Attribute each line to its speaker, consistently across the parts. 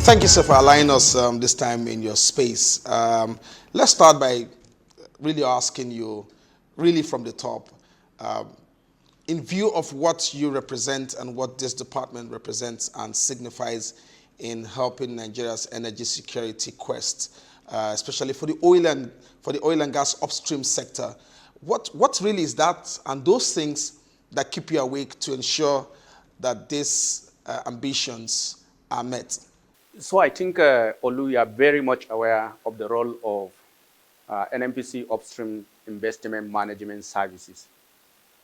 Speaker 1: Thank you, sir, for allowing us this time in your space. Let's start by really asking you, really from the top, um, in view of what you represent and what this department represents and signifies in helping Nigeria's energy security quest, especially for the oil and gas upstream sector, what really is that and those things that keep you awake to ensure that these ambitions are met?
Speaker 2: So I think, Olu, you are very much aware of the role of NNPC Upstream Investment Management Services,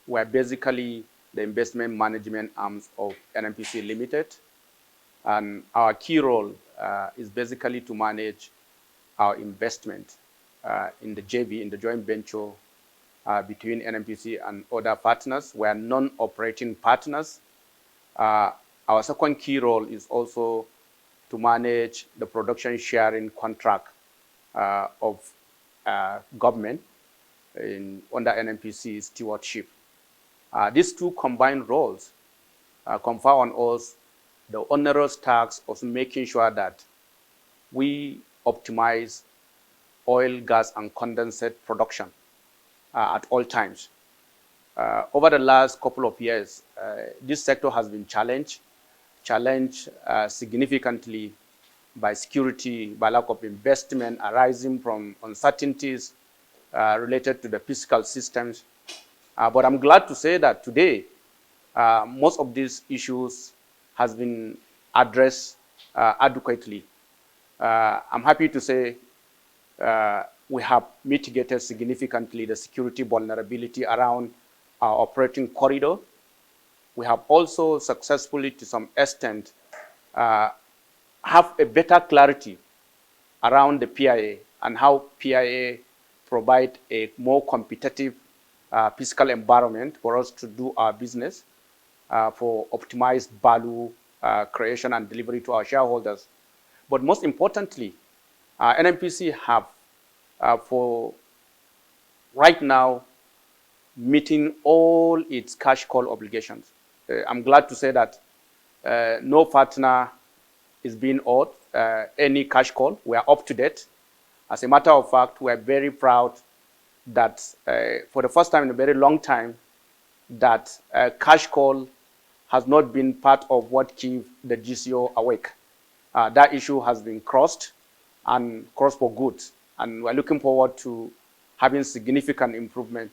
Speaker 2: where basically the investment management arms of NNPC Limited. And our key role is basically to manage our investment in the JV, in the joint venture between NNPC and other partners. We are non-operating partners. Our second key role is also to manage the production sharing contract of government under NNPC stewardship. These two combined roles confer on us the onerous task of making sure that we optimize oil, gas, and condensate production at all times. Over the last couple of years, this sector has been challenged significantly by security, by lack of investment arising from uncertainties related to the fiscal systems. But I'm glad to say that today, most of these issues has been addressed adequately. I'm happy to say we have mitigated significantly the security vulnerability around our operating corridor. We have also successfully, to some extent, have a better clarity around the PIA and how PIA provide a more competitive fiscal environment for us to do our business for optimized value creation and delivery to our shareholders. But most importantly, NNPC have, for right now, meeting all its cash call obligations. I'm glad to say that no partner is being owed any cash call. We are up to date. As a matter of fact, we are very proud that for the first time in a very long time, that cash call has not been part of what keeps the GCO awake. That issue has been crossed and crossed for good. And we're looking forward to having significant improvement.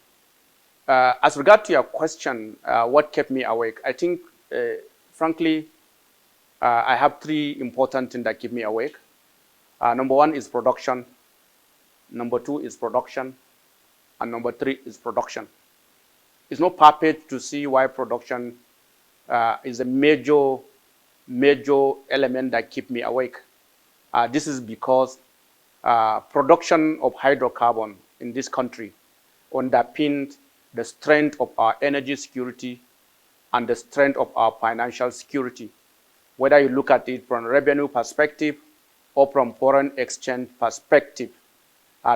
Speaker 2: As regard to your question, what kept me awake? I think, frankly, I have three important things that keep me awake. Number one is production. Number two is production. And number three is production. It's not perfect to see why production is a major element that keep me awake. This is because production of hydrocarbon in this country underpinned the strength of our energy security and the strength of our financial security. Whether you look at it from a revenue perspective or from foreign exchange perspective,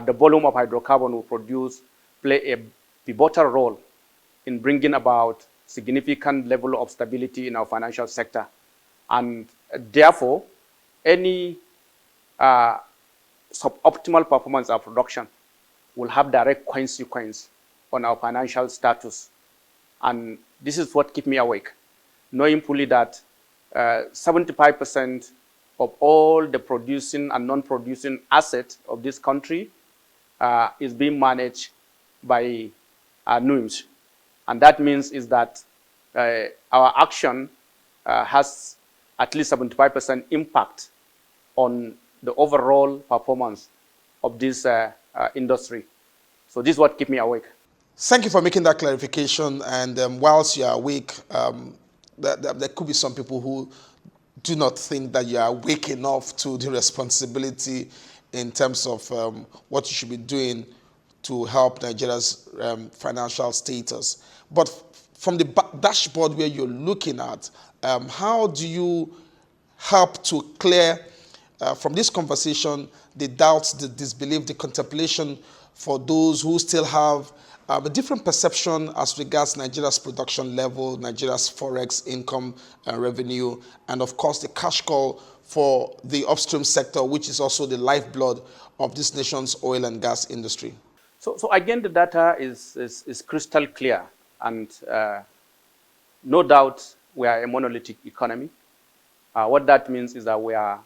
Speaker 2: the volume of hydrocarbon we produce play a pivotal role in bringing about significant level of stability in our financial sector. And therefore, any suboptimal performance of production will have direct consequence on our financial status. And this is what keeps me awake, knowing fully that 75% of all the producing and non-producing assets of this country is being managed by NUIMS. And that means is that our action has at least 75% impact on the overall performance of this industry. So this is what keeps me awake.
Speaker 1: Thank you for making that clarification. And whilst you are awake, there could be some people who do not think that you are awake enough to the responsibility in terms of what you should be doing to help Nigeria's financial status. But from the dashboard where you're looking at, how do you help to clear from this conversation the doubts, the disbelief, the contemplation for those who still have a different perception as regards Nigeria's production level, Nigeria's forex income and revenue, and of course the cash call for the upstream sector, which is also the lifeblood of this nation's oil and gas industry.
Speaker 2: So again, the data is crystal clear, and no doubt we are a monolithic economy. What that means is that we are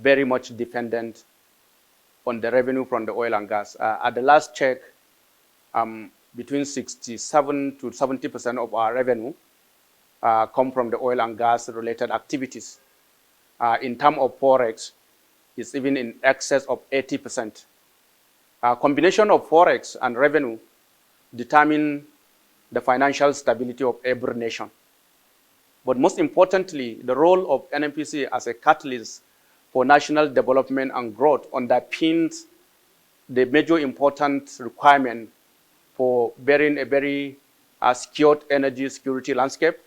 Speaker 2: very much dependent on the revenue from the oil and gas. At the last check, between 67 to 70% of our revenue come from the oil and gas related activities. In terms of forex, it's even in excess of 80%. Combination of forex and revenue determine the financial stability of every nation. But most importantly, the role of NNPC as a catalyst for national development and growth underpins the major important requirement for bearing a very secured energy security landscape.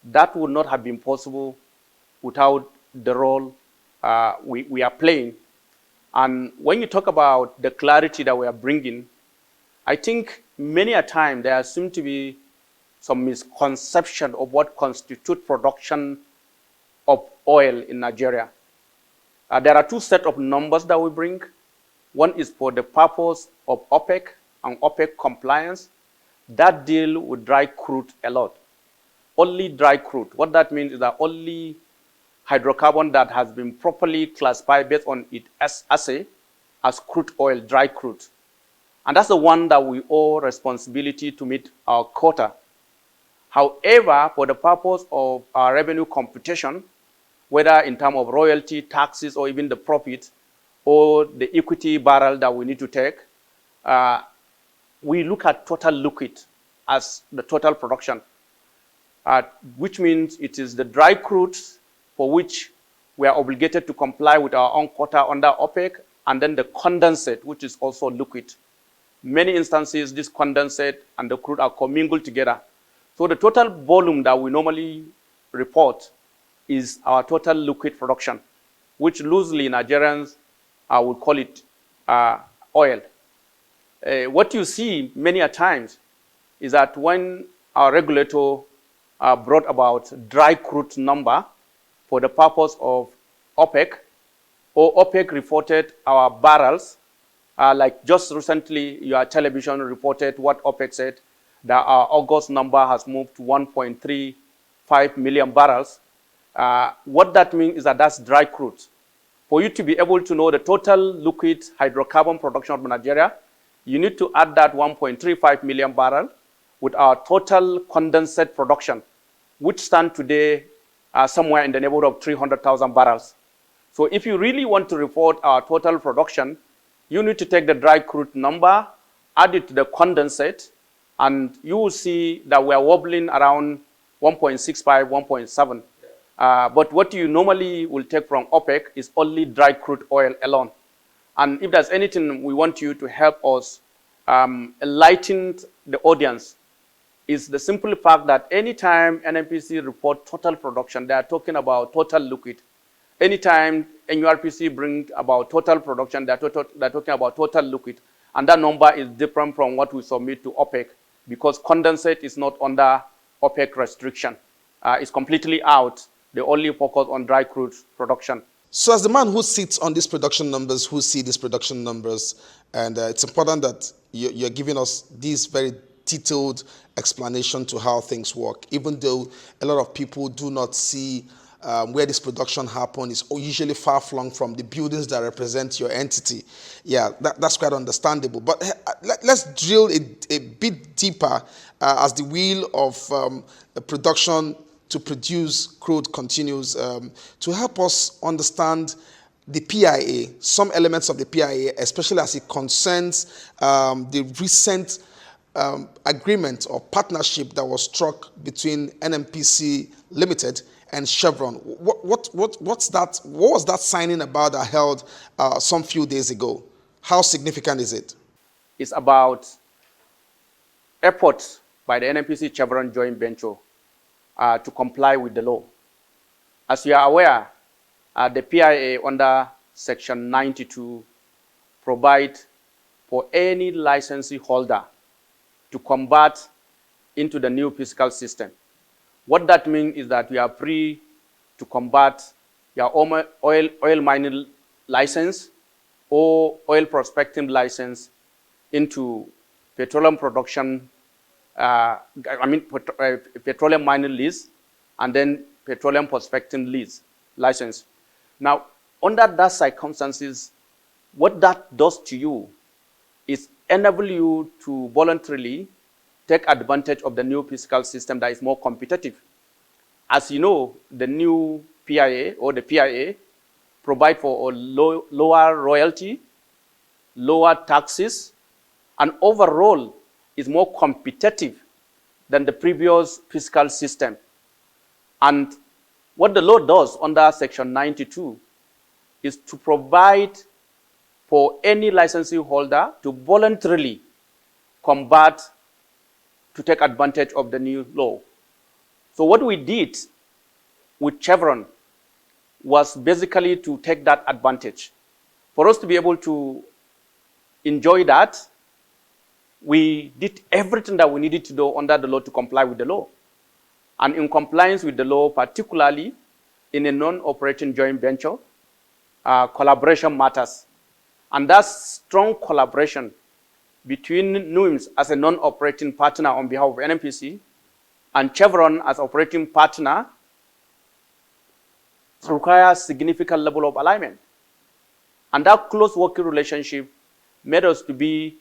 Speaker 2: That would not have been possible without the role we are playing. And when you talk about the clarity that we are bringing, I think many a time there seems to be some misconception of what constitutes production of oil in Nigeria. There are two sets of numbers that we bring. One is for the purpose of OPEC and OPEC compliance. That deal with dry crude a lot. Only dry crude. What that means is that only hydrocarbon that has been properly classified based on its assay as crude oil, dry crude. And that's the one that we owe responsibility to meet our quota. However, for the purpose of our revenue computation, whether in terms of royalty, taxes, or even the profit, or the equity barrel that we need to take, we look at total liquid as the total production, which means it is the dry crude for which we are obligated to comply with our own quota under OPEC, and then the condensate, which is also liquid. Many instances, this condensate and the crude are commingled together. So the total volume that we normally report is our total liquid production, which loosely Nigerians would call it oil. What you see many a times is that when our regulator brought about dry crude number for the purpose of OPEC, or OPEC reported our barrels, like just recently your television reported what OPEC said, that our August number has moved to 1.35 million barrels. What that means is that that's dry crude. For you to be able to know the total liquid hydrocarbon production of Nigeria, you need to add that 1.35 million barrel with our total condensate production, which stand today somewhere in the neighborhood of 300,000 barrels. So if you really want to report our total production, you need to take the dry crude number, add it to the condensate, and you will see that we are wobbling around 1.65, 1.7. But what you normally will take from OPEC is only dry crude oil alone. And if there's anything we want you to help us enlighten the audience, is the simple fact that anytime NNPC report total production, they are talking about total liquid. Anytime NURPC bring about total production, they're talking about total liquid. And that number is different from what we submit to OPEC, because condensate is not under OPEC restriction. It's completely out. They only focus on dry crude production.
Speaker 1: So as the man who sits on these production numbers, who see these production numbers, and it's important that you're giving us these very detailed explanation to how things work, even though a lot of people do not see where this production happens, is usually far-flung from the buildings that represent your entity. Yeah, that's quite understandable. But let's drill a bit deeper as the wheel of the production to produce crude continues, to help us understand the PIA, some elements of the PIA, especially as it concerns the recent agreement or partnership that was struck between NNPC Limited and Chevron. What's that? What was that signing about that held some few days ago? How significant is it?
Speaker 2: It's about efforts by the NNPC Chevron joint venture to comply with the law. As you are aware, the PIA under Section 92 provide for any licensee holder to convert into the new fiscal system. What that means is that we are free to convert your oil mining license or oil prospecting license into petroleum production, petroleum mining lease, and then petroleum prospecting lease license. Now, under that circumstances, what that does to you is enable you to voluntarily take advantage of the new fiscal system that is more competitive. As you know, the new PIA or the PIA provide for a lower royalty, lower taxes, and overall is more competitive than the previous fiscal system. And what the law does under Section 92 is to provide for any licensee holder to voluntarily convert to take advantage of the new law. So what we did with Chevron was basically to take that advantage. For us to be able to enjoy that, we did everything that we needed to do under the law to comply with the law. And in compliance with the law, particularly in a non-operating joint venture, collaboration matters. And that strong collaboration between NUIMS as a non-operating partner on behalf of NNPC and Chevron as operating partner requires significant level of alignment. And that close working relationship made us to be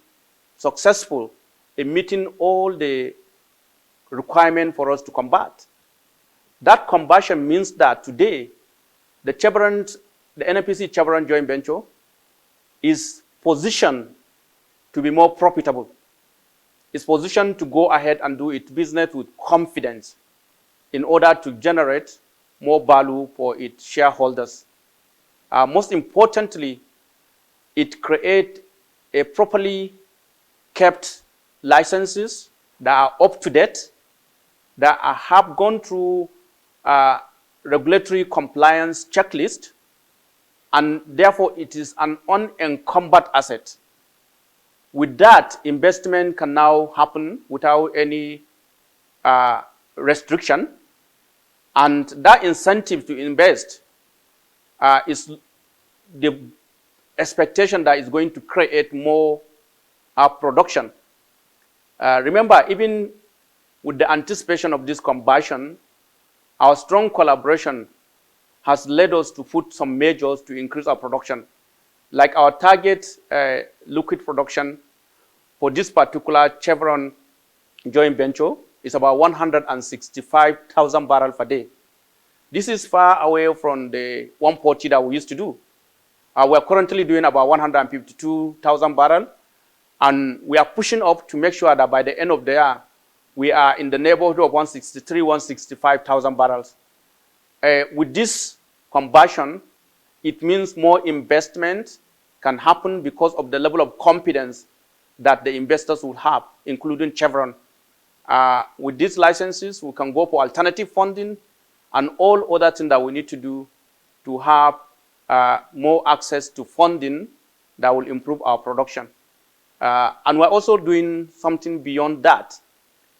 Speaker 2: successful in meeting all the requirements for us to convert. That conversion means that today, the NNPC Chevron joint venture is positioned to be more profitable. It's positioned to go ahead and do its business with confidence in order to generate more value for its shareholders. Most importantly, it creates a properly kept licenses that are up to date, that have gone through regulatory compliance checklist, and therefore it is an unencumbered asset. With that, investment can now happen without any restriction, and that incentive to invest is the expectation that is going to create more production. Remember, even with the anticipation of this conversion, our strong collaboration has led us to put some measures to increase our production. Like our target liquid production for this particular Chevron joint venture is about 165,000 barrels per day. This is far away from the 140 that we used to do. We're currently doing about 152,000 barrels, and we are pushing up to make sure that by the end of the year, we are in the neighborhood of 163, 165,000 barrels. With this conversion, it means more investment can happen because of the level of confidence that the investors will have, including Chevron. With these licenses, we can go for alternative funding and all other things that we need to do to have more access to funding that will improve our production. And we're also doing something beyond that.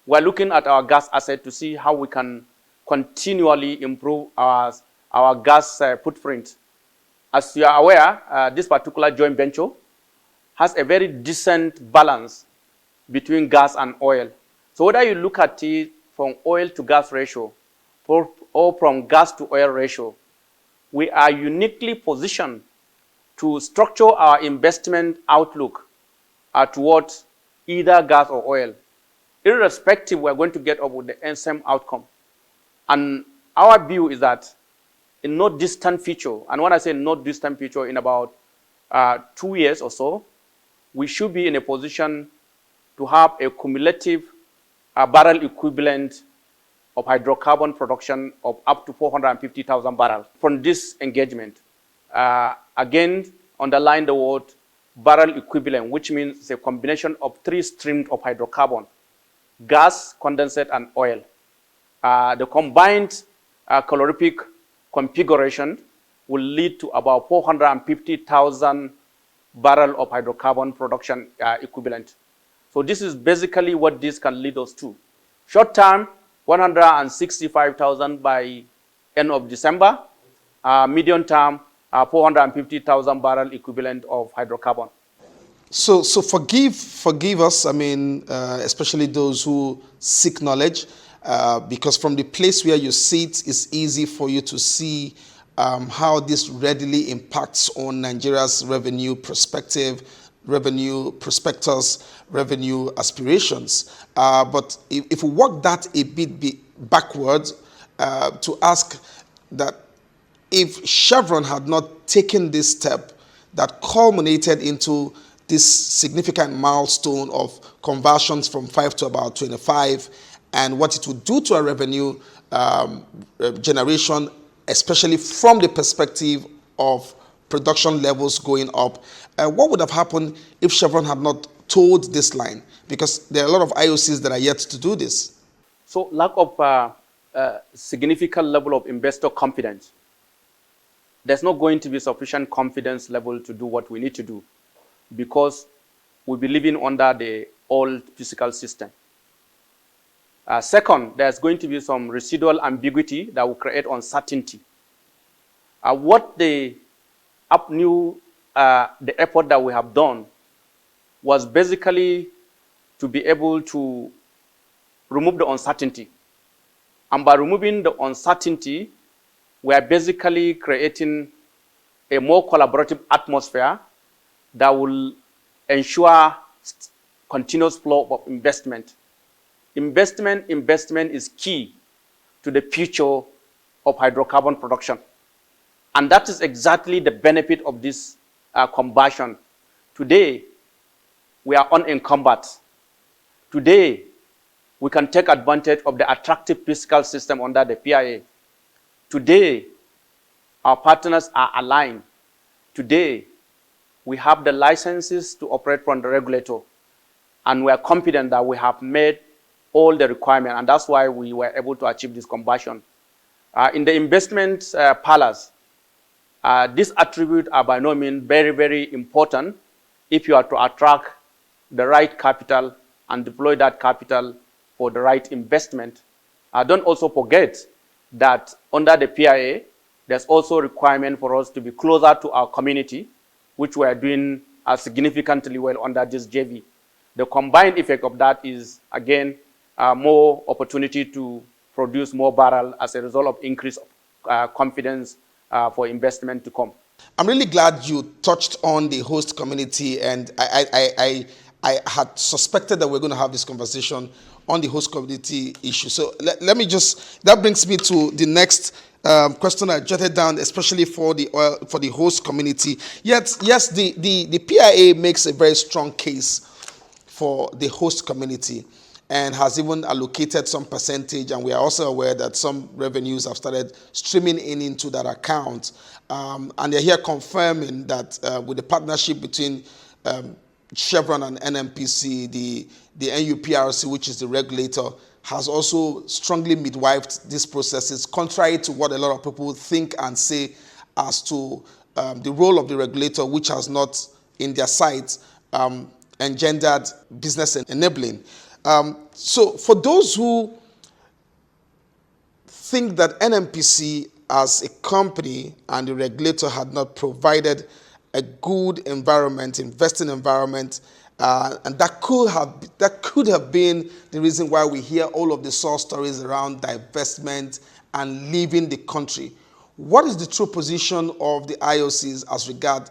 Speaker 2: We're looking at our gas asset to see how we can continually improve our gas footprint. As you are aware, this particular joint venture has a very decent balance between gas and oil. So whether you look at it from oil to gas ratio or from gas to oil ratio, we are uniquely positioned to structure our investment outlook towards either gas or oil. Irrespective, we're going to get up with the same outcome. And our view is that in no distant future, and when I say no distant future, in about 2 years or so, we should be in a position to have a cumulative barrel equivalent of hydrocarbon production of up to 450,000 barrels from this engagement. Again, underline the word barrel equivalent, which means it's a combination of 3 streams of hydrocarbon: gas, condensate, and oil. The combined calorific configuration will lead to about 450,000 barrels of hydrocarbon production equivalent. So this is basically what this can lead us to. Short term, 165,000 by end of December. Medium term, 450,000 barrel equivalent of hydrocarbon.
Speaker 1: So forgive us. I mean, especially those who seek knowledge, because from the place where you sit, it's easy for you to see how this readily impacts on Nigeria's revenue perspective, revenue prospectus, revenue aspirations. But if we work that a bit backwards to ask that if Chevron had not taken this step that culminated into this significant milestone of conversions from 5 to about 25, and what it would do to our revenue generation, especially from the perspective of production levels going up, what would have happened if Chevron had not toed this line? Because there are a lot of IOCs that are yet to do this.
Speaker 2: So lack of significant level of investor confidence. There's not going to be sufficient confidence level to do what we need to do, because we'll be living under the old fiscal system. Second, there's going to be some residual ambiguity that will create uncertainty. What the effort that we have done was basically to be able to remove the uncertainty. And by removing the uncertainty, we are basically creating a more collaborative atmosphere that will ensure continuous flow of investment. Investment is key to the future of hydrocarbon production. And that is exactly the benefit of this combustion. Today, we are unencumbered. Today, we can take advantage of the attractive fiscal system under the PIA. Today, our partners are aligned. Today, we have the licenses to operate from the regulator, and we are confident that we have made all the requirements, and that's why we were able to achieve this conversion. In the investment palace, these attributes are by no means very, very important if you are to attract the right capital and deploy that capital for the right investment. Don't also forget that under the PIA, there's also a requirement for us to be closer to our community, which we are doing significantly well under this JV. The combined effect of that is, again, more opportunity to produce more barrel as a result of increased confidence for investment to come.
Speaker 1: I'm really glad you touched on the host community, and I had suspected that we're going to have this conversation on the host community issue. So let me just, that brings me to the next question I jotted down, especially for the host community. Yes, the PIA makes a very strong case for the host community and has even allocated some percentage, and we are also aware that some revenues have started streaming into that account. And they're here confirming that with the partnership between Chevron and NNPC, the NUPRC, which is the regulator, has also strongly midwifed these processes, contrary to what a lot of people think and say as to the role of the regulator, which has not, in their sight, engendered business enabling. So for those who think that NNPC as a company and the regulator had not provided a good environment, investing environment, and that could have been the reason why we hear all of the source stories around divestment and leaving the country. What is the true position of the IOCs as regard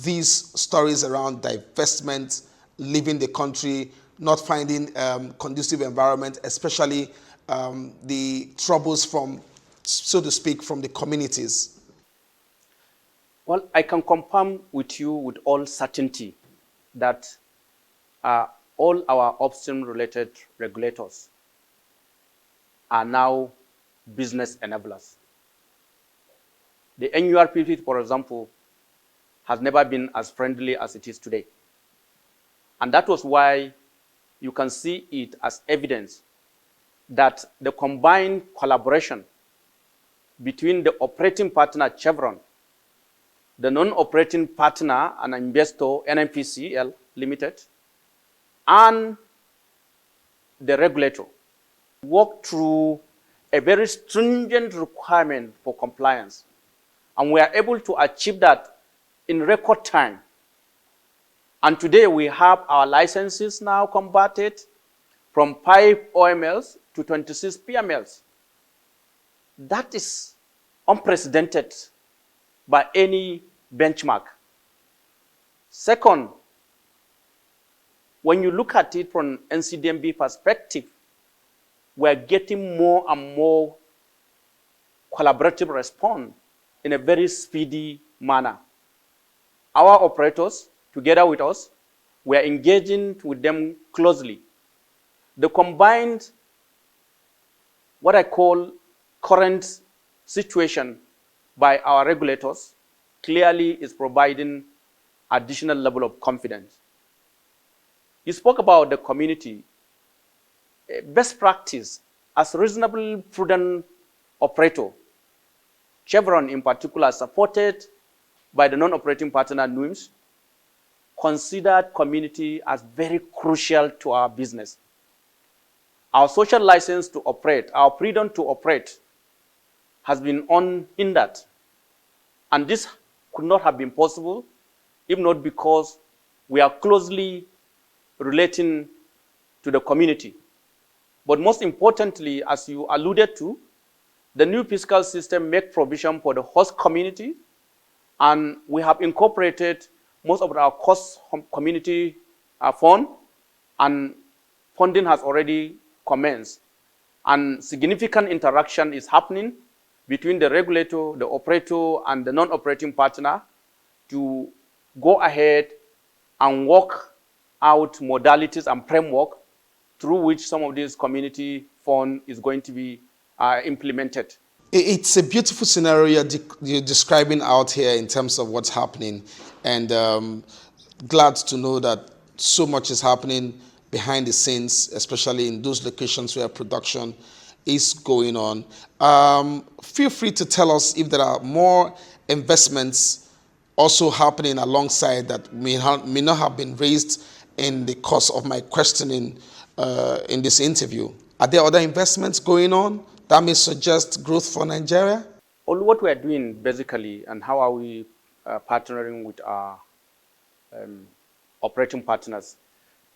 Speaker 1: these stories around divestment, leaving the country, not finding conducive environment, especially the troubles from, so to speak, from the communities?
Speaker 2: Well, I can confirm with you with all certainty that all our upstream-related regulators are now business enablers. The NURPP, for example, has never been as friendly as it is today. And that was why you can see it as evidence that the combined collaboration between the operating partner, Chevron, the non-operating partner and investor, NNPCL Limited, and the regulator work through a very stringent requirement for compliance. And we are able to achieve that in record time. And today we have our licenses now converted from 5 OMLs to 26 PMLs. That is unprecedented by any benchmark. Second, when you look at it from NCDMB perspective, we're getting more and more collaborative response in a very speedy manner. Our operators, together with us, we are engaging with them closely. The combined, what I call current situation by our regulators clearly is providing additional level of confidence. You spoke about the community. Best practice as reasonable, prudent operator. Chevron in particular, supported by the non-operating partner NUIMS, considered community as very crucial to our business. Our social license to operate, our freedom to operate has been unhindered. And this could not have been possible if not because we are closely relating to the community. But most importantly, as you alluded to, the new fiscal system makes provision for the host community, and we have incorporated most of our host community fund, and funding has already commenced. And significant interaction is happening between the regulator, the operator, and the non-operating partner to go ahead and work out modalities and framework through which some of this community fund is going to be implemented.
Speaker 1: It's a beautiful scenario you're describing out here in terms of what's happening, and glad to know that so much is happening behind the scenes, especially in those locations where production is going on. Feel free to tell us if there are more investments also happening alongside that may not have been raised in the course of my questioning in this interview. Are there other investments going on that may suggest growth for Nigeria?
Speaker 2: All what we are doing basically, and how are we partnering with our operating partners,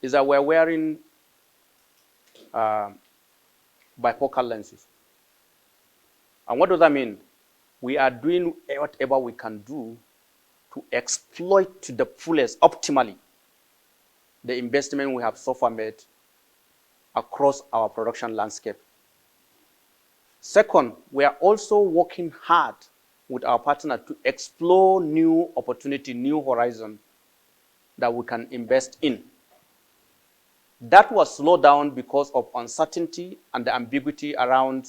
Speaker 2: is that we're wearing bifocal lenses. And what does that mean? We are doing whatever we can do to exploit to the fullest, optimally, the investment we have so far made across our production landscape. Second, we are also working hard with our partner to explore new opportunity, new horizon that we can invest in. That was slowed down because of uncertainty and the ambiguity around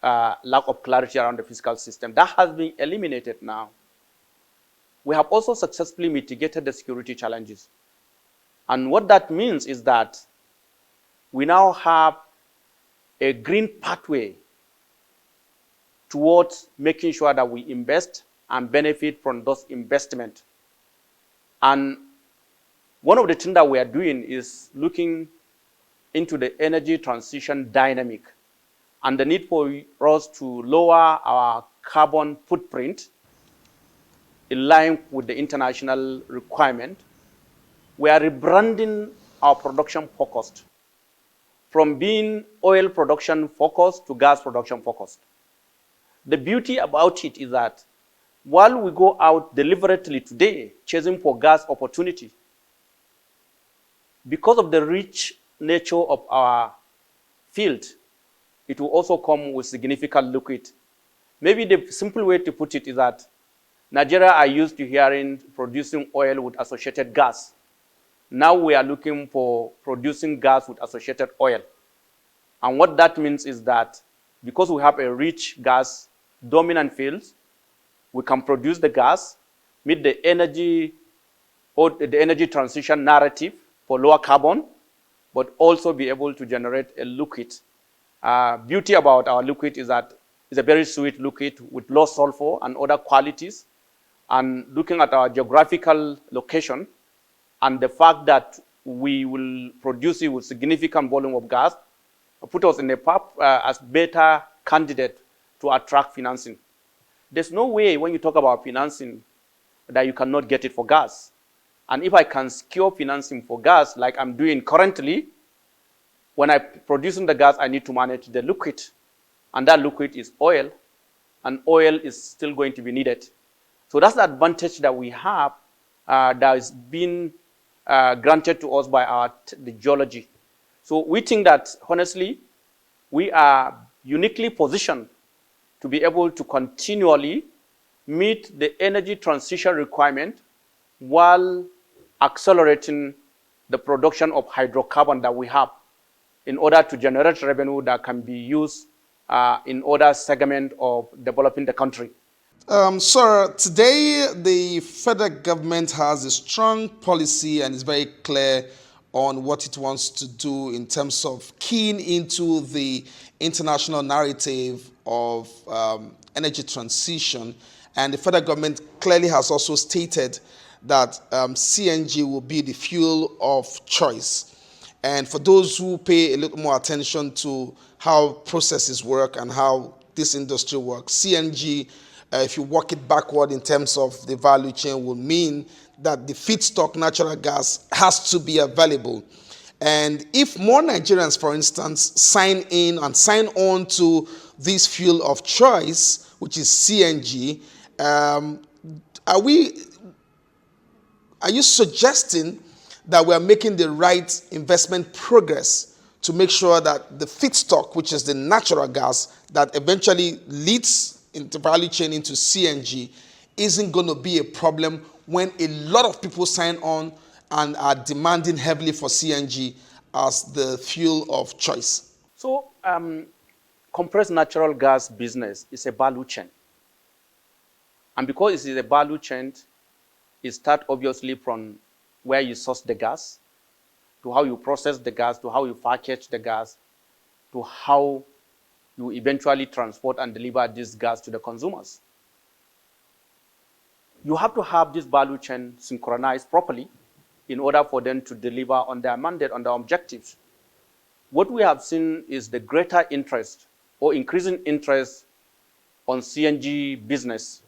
Speaker 2: lack of clarity around the fiscal system. That has been eliminated now. We have also successfully mitigated the security challenges. And what that means is that we now have a green pathway towards making sure that we invest and benefit from those investments. And one of the things that we are doing is looking into the energy transition dynamic and the need for us to lower our carbon footprint in line with the international requirement. We are rebranding our production focused from being oil production focused to gas production focused. The beauty about it is that while we go out deliberately today chasing for gas opportunity, because of the rich nature of our field, it will also come with significant liquid. Maybe the simple way to put it is that Nigeria are used to hearing producing oil with associated gas. Now we are looking for producing gas with associated oil. And what that means is that because we have a rich gas dominant fields, we can produce the gas, meet the energy or the energy transition narrative for lower carbon, but also be able to generate a liquid. Beauty about our liquid is that it's a very sweet liquid with low sulfur and other qualities. And looking at our geographical location and the fact that we will produce it with significant volume of gas, put us in a path as better candidate to attract financing. There's no way when you talk about financing that you cannot get it for gas. And if I can secure financing for gas, like I'm doing currently, when I'm producing the gas, I need to manage the liquid. And that liquid is oil, and oil is still going to be needed. So that's the advantage that we have that is being granted to us by the geology. So we think that, honestly, we are uniquely positioned to be able to continually meet the energy transition requirement while accelerating the production of hydrocarbon that we have in order to generate revenue that can be used in other segments of developing the country.
Speaker 1: Sir, today the federal government has a strong policy and is very clear on what it wants to do in terms of keying into the international narrative of energy transition. And the federal government clearly has also stated that CNG will be the fuel of choice. And for those who pay a little more attention to how processes work and how this industry works, CNG, if you work it backward in terms of the value chain, will mean that the feedstock natural gas has to be available. And if more Nigerians, for instance, sign in and sign on to this fuel of choice, which is CNG, are you suggesting that we are making the right investment progress to make sure that the feedstock, which is the natural gas that eventually leads into value chain into CNG, isn't going to be a problem when a lot of people sign on and are demanding heavily for CNG as the fuel of choice?
Speaker 2: So compressed natural gas business is a value chain. And because it is a value chain, it starts obviously from where you source the gas, to how you process the gas, to how you package the gas, to how you eventually transport and deliver this gas to the consumers. You have to have this value chain synchronized properly in order for them to deliver on their mandate, on their objectives. What we have seen is the greater interest or increasing interest on CNG business,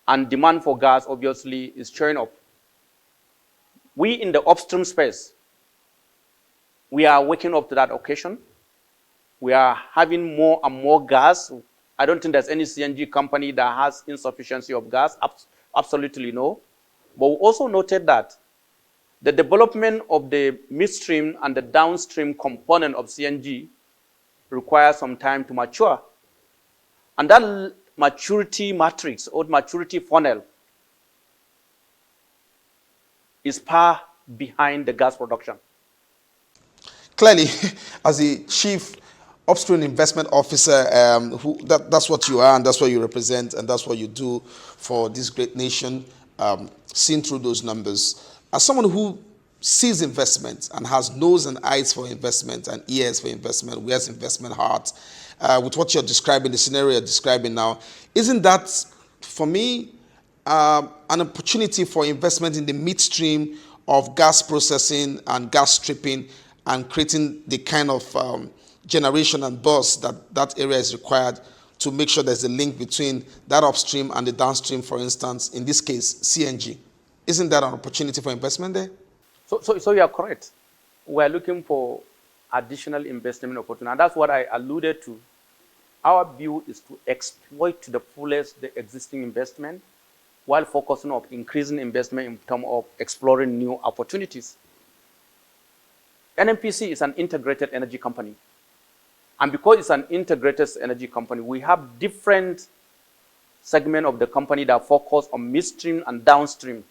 Speaker 2: and demand for gas obviously is showing up. We in the upstream space, we are waking up to that occasion. We are having more and more gas. I don't think there's any CNG company that has insufficiency of gas. Absolutely no. But we also noted that the development of the midstream and the downstream component of CNG requires some time to mature. And that maturity matrix or maturity funnel is far behind the gas production.
Speaker 1: Clearly, as the chief upstream investment officer, that's what you are and that's what you represent and that's what you do for this great nation, seen through those numbers. As someone who sees investment and has nose and eyes for investment and ears for investment, wears investment heart, with what you're describing, the scenario you're describing now, isn't that, for me, an opportunity for investment in the midstream of gas processing and gas stripping and creating the kind of generation and buzz that area is required to make sure there's a link between that upstream and the downstream, for instance, in this case, CNG. Isn't that an opportunity for investment there?
Speaker 2: So you are correct. We're looking for additional investment opportunity, and that's what I alluded to. Our view is to exploit to the fullest the existing investment while focusing on increasing investment in terms of exploring new opportunities. NNPC is an integrated energy company. And because it's an integrated energy company, we have different segments of the company that focus on midstream and downstream.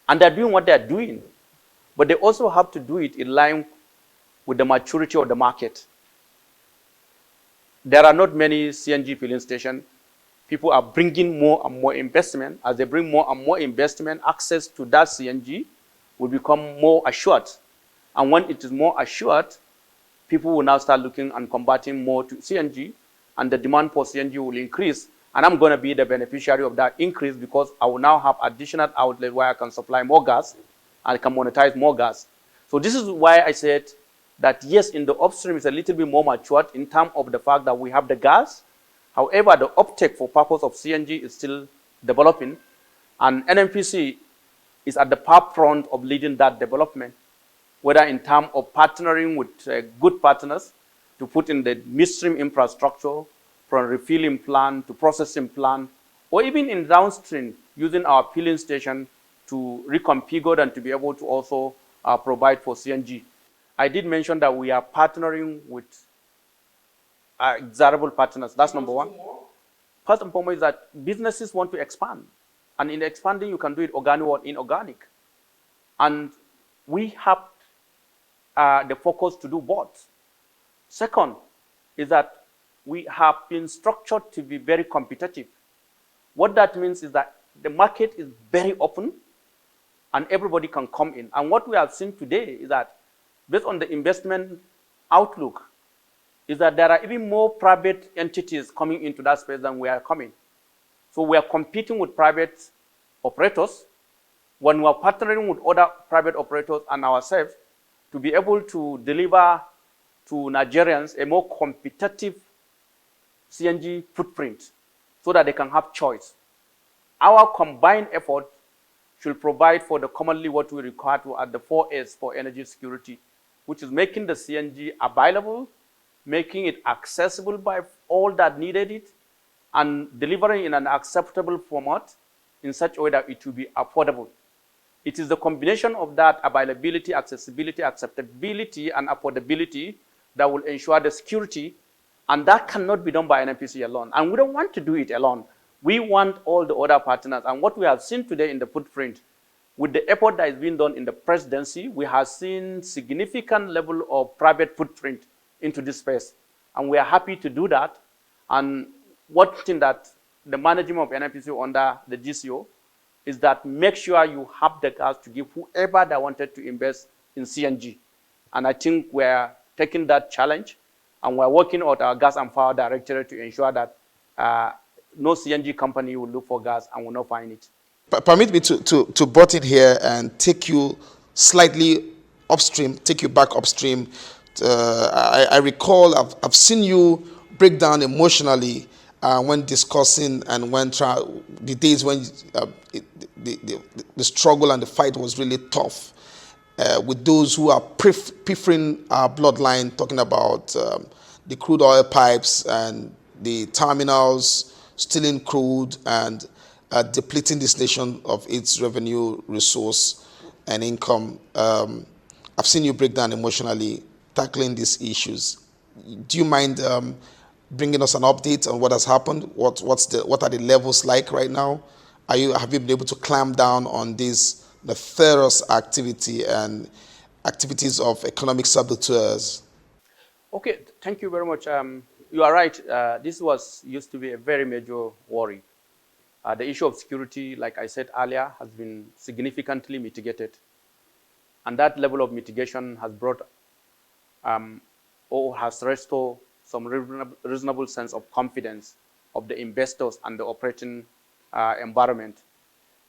Speaker 2: And they're doing what they're doing. But they also have to do it in line with the maturity of the market. There are not many CNG filling stations. People are bringing more and more investment. As they bring more and more investment, access to that CNG will become more assured. And when it is more assured, people will now start looking and converting more to CNG, and the demand for CNG will increase. And I'm going to be the beneficiary of that increase because I will now have additional outlet where I can supply more gas and can monetize more gas. So this is why I said that yes, in the upstream is a little bit more matured in terms of the fact that we have the gas. However, the uptake for purpose of CNG is still developing, and NNPC is at the forefront of leading that development, whether in terms of partnering with good partners to put in the midstream infrastructure, from refilling plant to processing plant, or even in downstream using our filling station to reconfigure and to be able to also provide for CNG. I did mention that we are partnering with desirable partners. That's number one. First and foremost is that businesses want to expand. And in expanding, you can do it organic or inorganic. And we have the focus to do both. Second is that we have been structured to be very competitive. What that means is that the market is very open and everybody can come in. And what we have seen today is that based on the investment outlook, is that there are even more private entities coming into that space than we are coming. So we are competing with private operators when we are partnering with other private operators and ourselves to be able to deliver to Nigerians a more competitive CNG footprint so that they can have choice. Our combined effort should provide for the commonly what we require to at the 4S for energy security, which is making the CNG available, making it accessible by all that needed it, and delivering in an acceptable format in such a way that it will be affordable. It is the combination of that availability, accessibility, acceptability, and affordability that will ensure the security, and that cannot be done by NNPC alone. And we don't want to do it alone. We want all the other partners. And what we have seen today in the footprint, with the effort that is being done in the presidency, we have seen significant level of private footprint into this space. And we are happy to do that. And one thing that the management of NNPC under the GCO is that make sure you have the gas to give whoever that wanted to invest in CNG. And I think we're taking that challenge, and we're working with our Gas and Power Directorate to ensure that no CNG company will look for gas and will not find it.
Speaker 1: Permit me to butt in here and take you slightly upstream, take you back upstream. I recall I've seen you break down emotionally when discussing and when the days when the struggle and the fight was really tough with those who are preferring our bloodline, talking about the crude oil pipes and the terminals, stealing crude and depleting this nation of its revenue, resource, and income. I've seen you break down emotionally, tackling these issues. Do you mind bringing us an update on what has happened? What are the levels like right now? Have you been able to clamp down on this nefarious activity and activities of economic saboteurs?
Speaker 2: Okay, thank you very much. You are right. This used to be a very major worry. The issue of security, like I said earlier, has been significantly mitigated. And that level of mitigation has brought or has restored some reasonable sense of confidence of the investors and the operating environment.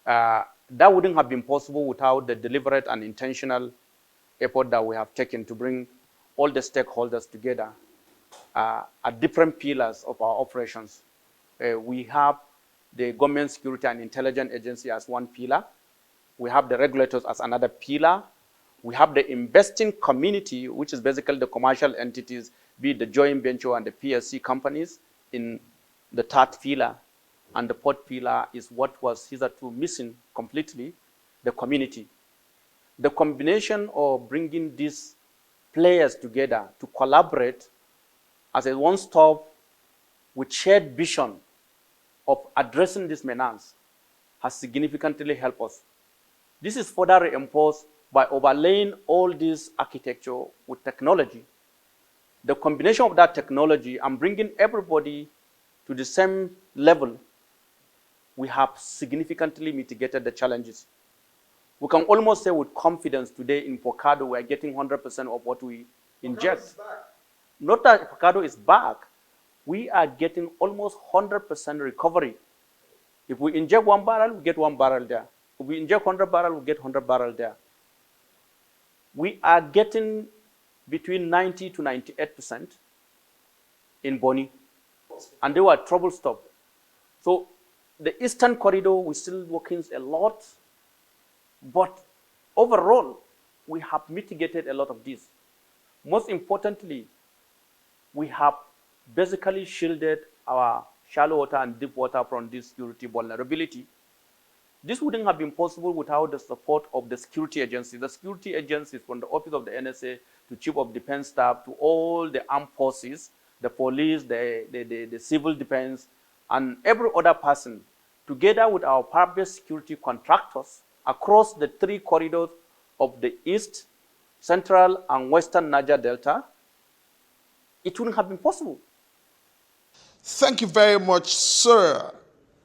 Speaker 2: That wouldn't have been possible without the deliberate and intentional effort that we have taken to bring all the stakeholders together at different pillars of our operations. We have the Government Security and Intelligence Agency as one pillar. We have the regulators as another pillar. We have the investing community, which is basically the commercial entities, be it the joint venture and the PSC companies, in the third pillar. And the fourth pillar is what was hitherto missing completely, the community. The combination of bringing these players together to collaborate as a one-stop with shared vision of addressing this menace has significantly helped us. This is further reinforced by overlaying all this architecture with technology. The combination of that technology and bringing everybody to the same level, we have significantly mitigated the challenges. We can almost say with confidence today in Pocado, we are getting 100% of what we inject. Not that Pocado is back. We are getting almost 100% recovery. If we inject 1 barrel, we get 1 barrel there. If we inject 100 barrels, we get 100 barrels there. we are getting between 90 to 98% in Boni, and they were trouble stop. So the Eastern Corridor, we're still working a lot, but overall, we have mitigated a lot of this. Most importantly, we have basically shielded our shallow water and deep water from this security vulnerability. This wouldn't have been possible without the support of the security agencies. The security agencies, from the office of the NSA to Chief of Defense Staff to all the armed forces, the police, the civil defense, and every other person, together with our private security contractors across the 3 corridors of the East, Central, and Western Niger Delta, it wouldn't have been possible.
Speaker 1: Thank you very much, sir,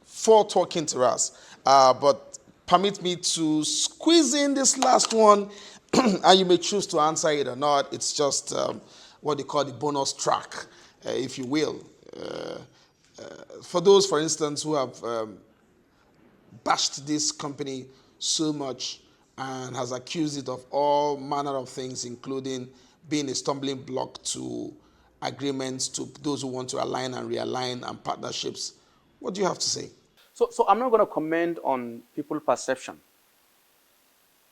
Speaker 1: for talking to us. But permit me to squeeze in this last one, and you may choose to answer it or not. It's just what they call the bonus track, if you will. For those, for instance, who have bashed this company so much and has accused it of all manner of things, including being a stumbling block to agreements, to those who want to align and realign, and partnerships. What do you have to say?
Speaker 2: So I'm not going to comment on people's perception,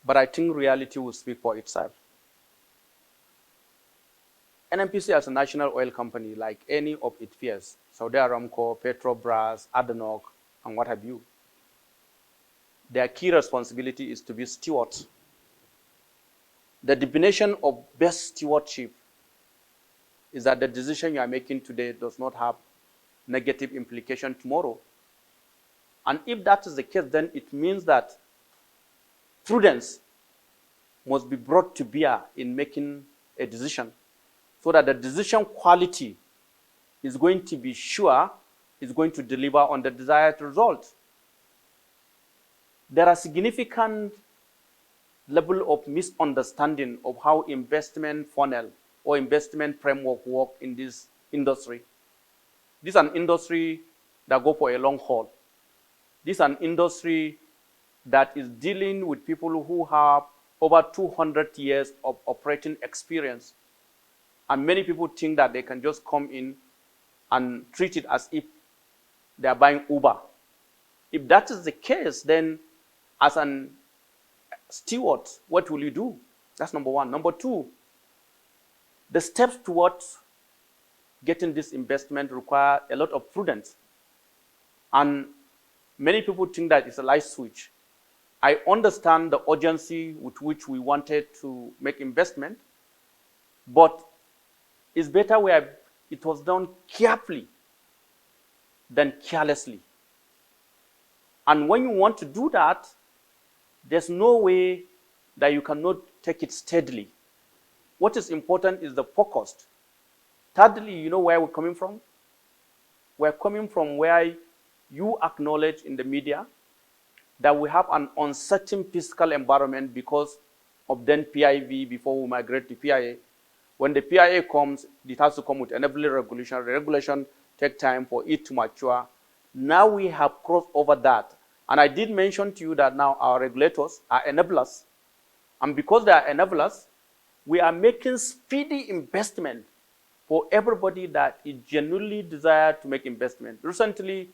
Speaker 2: but I think reality will speak for itself. NNPC as a national oil company, like any of its peers, Saudi Aramco, Petrobras, ADNOC, and what have you, their key responsibility is to be stewards. The definition of best stewardship is that the decision you are making today does not have negative implication tomorrow. And if that is the case, then it means that prudence must be brought to bear in making a decision, so that the decision quality is going to be sure, is going to deliver on the desired result. There are significant level of misunderstanding of how investment funnel or investment framework work in this industry. This is an industry that go for a long haul. This is an industry that is dealing with people who have over 200 years of operating experience. And many people think that they can just come in and treat it as if they are buying Uber. If that is the case, then as an steward, what will you do? That's number one. Number two, the steps towards getting this investment require a lot of prudence. And many people think that it's a light switch. I understand the urgency with which we wanted to make investment, but it's better where it was done carefully than carelessly. And when you want to do that, there's no way that you cannot take it steadily. What is important is the focus. Thirdly, you know where we're coming from? We're coming from where you acknowledge in the media that we have an uncertain fiscal environment because of then PIV before we migrate to PIA. When the PIA comes, it has to come with enabling regulation. Regulation takes time for it to mature. Now we have crossed over that. And I did mention to you that now our regulators are enablers. And because they are enablers, we are making speedy investment for everybody that is genuinely desired to make investment. Recently,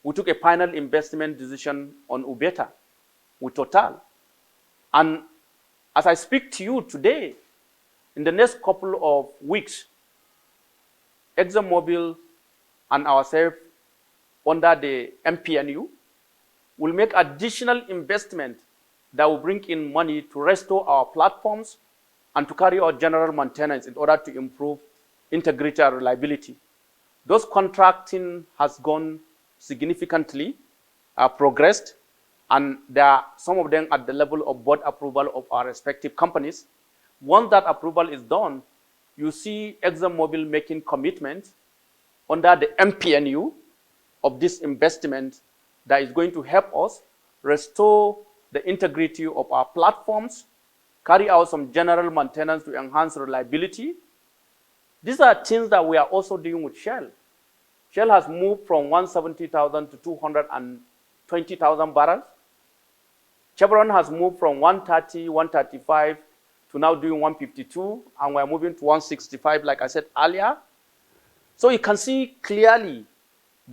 Speaker 2: we took a final investment decision on Ubeta with Total. And as I speak to you today, in the next couple of weeks, ExxonMobil and ourselves under the MPNU will make additional investment that will bring in money to restore our platforms and to carry out general maintenance in order to improve integrity and reliability. Those contracting has gone significantly, progressed, and there are some of them at the level of board approval of our respective companies. Once that approval is done, you see ExxonMobil making commitments under the MPNU of this investment that is going to help us restore the integrity of our platforms, carry out some general maintenance to enhance reliability. These are things that we are also doing with Shell. Shell has moved from 170,000 to 220,000 barrels. Chevron has moved from 130, 135 to now doing 152, and we're moving to 165, like I said earlier. So you can see clearly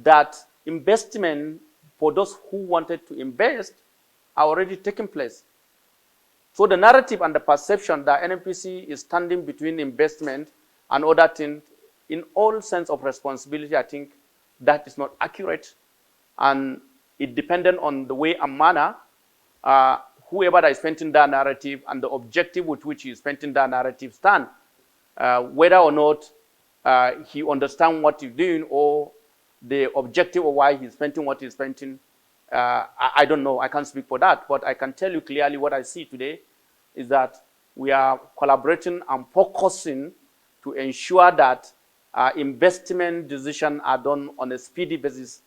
Speaker 2: that investment for those who wanted to invest are already taking place. So the narrative and the perception that NNPC is standing between investment and other things, in all sense of responsibility, I think that is not accurate. And it depended on the way and manner whoever that is painting that narrative and the objective with which he is painting that narrative stand, whether or not he understands what he's doing or the objective of why he's painting what he's painting. I don't know. I can't speak for that. But I can tell you clearly what I see today is that we are collaborating and focusing to ensure that investment decisions are done on a speedy basis.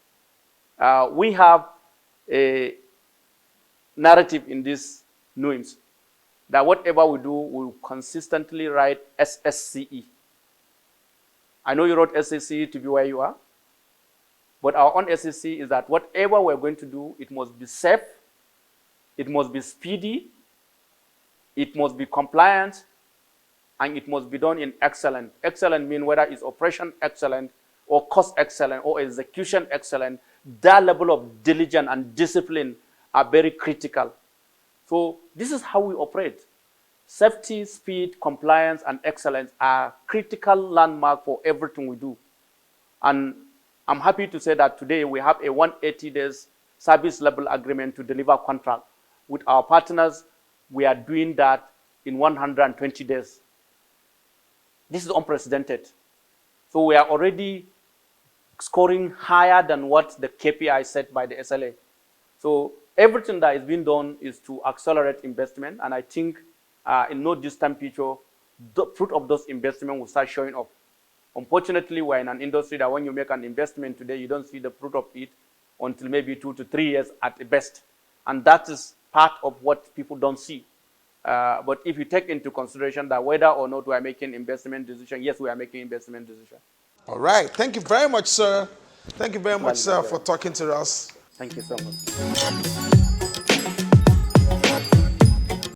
Speaker 2: We have a narrative in this NUIMS that whatever we do, we'll consistently write SSCE. I know you wrote SSCE to be where you are, but our own SSCE is that whatever we're going to do, it must be safe, it must be speedy, it must be compliant, and it must be done in excellent. Excellent means whether it's operation excellent or cost excellent or execution excellent, that level of diligence and discipline are very critical. So this is how we operate. Safety, speed, compliance, and excellence are critical landmark for everything we do. And I'm happy to say that today we have a 180 days service level agreement to deliver contract. With our partners, we are doing that in 120 days. This is unprecedented. So we are already scoring higher than what the KPI set by the SLA. So everything that is being done is to accelerate investment, and I think in no distant future, the fruit of those investments will start showing up. Unfortunately, we're in an industry that when you make an investment today, you don't see the fruit of it until maybe 2 to 3 years at the best. And that is part of what people don't see. But if you take into consideration that whether or not we are making investment decision, yes, we are making investment decision.
Speaker 1: All right. Thank you very much, sir. Thank you very much, sir, for talking to us.
Speaker 2: Thank you so much.